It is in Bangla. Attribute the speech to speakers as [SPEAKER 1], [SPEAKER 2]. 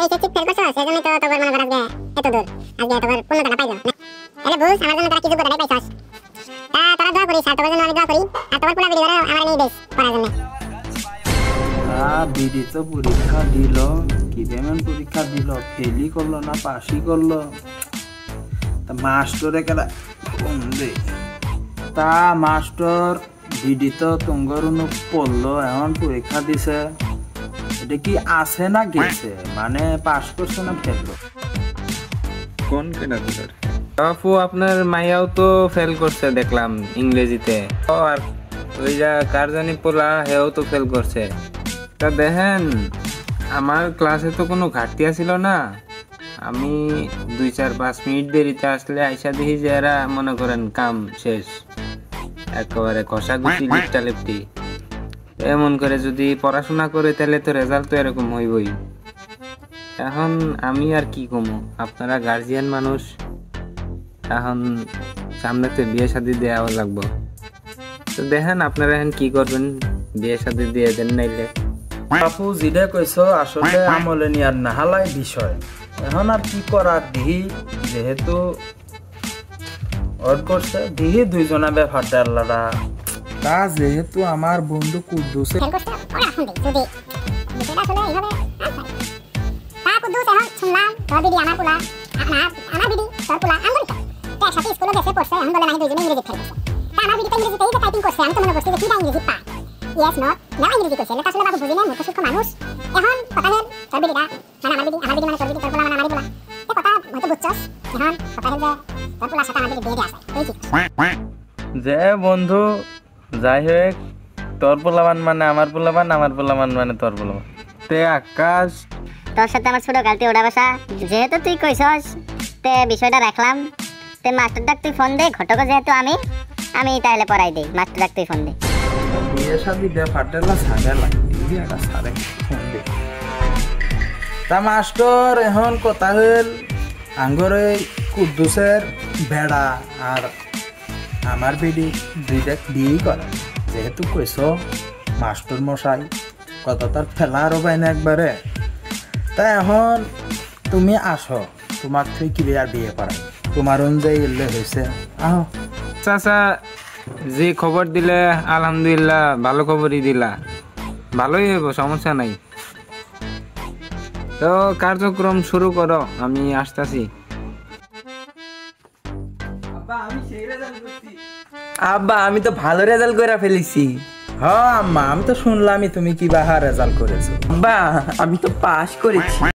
[SPEAKER 1] এইচএসসি ফেল করছো সেজন্য তো তোর মনে কর আজকে এত দূর আজকে তোর পূর্ণতা পাইলো না তাহলে বুঝ আমার জন্য তোরা কিছু যোগ্যতা নাই পাইছস তা তোরা দোয়া করিস আর তোর জন্য আমি দোয়া করি আর তোর পুরা ভিডিও আমার নিয়ে দেশ পড়ার জন্য
[SPEAKER 2] বিডি তো পরীক্ষা দিল কি যেমন পরীক্ষা দিল ফেলই করলো না পাসই করলো তা মাস্টরে কেলা ফোন দে তা মাস্টার বিডি তো তোমার পড়লো এখন পরীক্ষা দিছে এটা কি আছে না গেছে মানে পাস করছে না ফেললো
[SPEAKER 3] কোন কেনাকাটার আপু আপনার মাইয়াও তো ফেল করছে দেখলাম ইংরেজিতে আর ওই যা কার জানি পোলা হেও তো ফেল করছে তা দেখেন আমার ক্লাসে তো কোনো ঘাটতি ছিল না আমি 2-4-5 মিনিট দেরিতে আসলে আইসা দেখি যে এরা মনে করেন কাম শেষ একেবারে কষাঘুষি লিপটা লিপটি এমন করে যদি পড়াশোনা করে তাহলে তো রেজাল্ট তো এরকম হইবই এখন আমি আর কি কমো আপনারা গার্জিয়ান মানুষ এখন সামনেতে বিয়ে শাদী দেওয়া লাগবো তো দেখেন আপনারা এখন কি করবেন বিয়ে শাদী দিয়ে দেন নাইলে
[SPEAKER 2] আপু যেটা কইছো আসলে আমলে নিয়ার নাহালাই বিষয় এখন আর কি করার দিহি যেহেতু ওর করছে দিহি দুইজনা ব্যাপারটা আল্লাহরা তা যেহেতু আমার বন্ধু কুদ্দুসে
[SPEAKER 1] ফেল করছে ওরা এখন দেখ যদি বিষয়টা আসলে এইভাবে তা কুদ্দুস এখন শুনলাম তোর দিদি আমার পোলা আমার দিদি তোর পোলা আমি তো একসাথে স্কুলে গেছে পড়ছে এখন বলে নাই দুইজনে ইংরেজি ফেল করছে তা আমার দিদি তো ইংরেজিতেই তো টাইপিং করছে আমি তো মনে করছি যে কি ইংরেজি পায় ইয়েস নট না ইংরেজি কইছে এটা আসলে বাবু বুঝি না মূর্খ সূক্ষ্ম মানুষ এখন কথা হল তোর দিদিরা মানে আমার দিদি মানে তোর দিদি তোর পোলা মানে আমারই পোলা এই কথা হয়তো বুঝছস এখন কথা হল যে তোর পোলার সাথে আমার দিদি বিয়ে দিয়ে আসে এই কি
[SPEAKER 2] যে বন্ধু যাই হোক তোর পোলাবান মানে আমার পোলাবান আমার পোলাবান মানে তোর পোলাবান তে আকাশ
[SPEAKER 1] তোর সাথে আমার ছোট গালতে ওড়া বসা যেহেতু তুই কইছস তে বিষয়টা রাখলাম তে মাস্টার ডাক তুই ফোন দে ঘটক যেহেতু আমি তাহলে পড়াই দেই মাস্টার ডাক তুই ফোন দে
[SPEAKER 2] বিয়ে শাদী ব্যাপারটা ঝামেলা এটা সারে ফোন দে তা মাস্টার এখন কথা হল আঙ্গরে কুদ্দুসের বেড়া আর আমার বিডি দুইটা বিয়েই করে যেহেতু কইস মাস্টার মশাই কত তার ফেলা আরো পাই না একবারে তা এখন তুমি আসো তোমার থেকে কি আর বিয়ে করাই তোমার অনুযায়ী এলে হয়েছে আহ
[SPEAKER 3] চাচা যে খবর দিলে আলহামদুলিল্লাহ ভালো খবরই দিলা ভালোই হইব সমস্যা নাই তো কার্যক্রম শুরু করো আমি আসতেছি
[SPEAKER 4] আব্বা আমি তো ভালো রেজাল্ট করে ফেলেছি
[SPEAKER 2] হ্যাঁ আম্মা আমি তো শুনলামই তুমি কি বাহা রেজাল্ট করেছো
[SPEAKER 4] আব্বা আমি তো পাস করেছি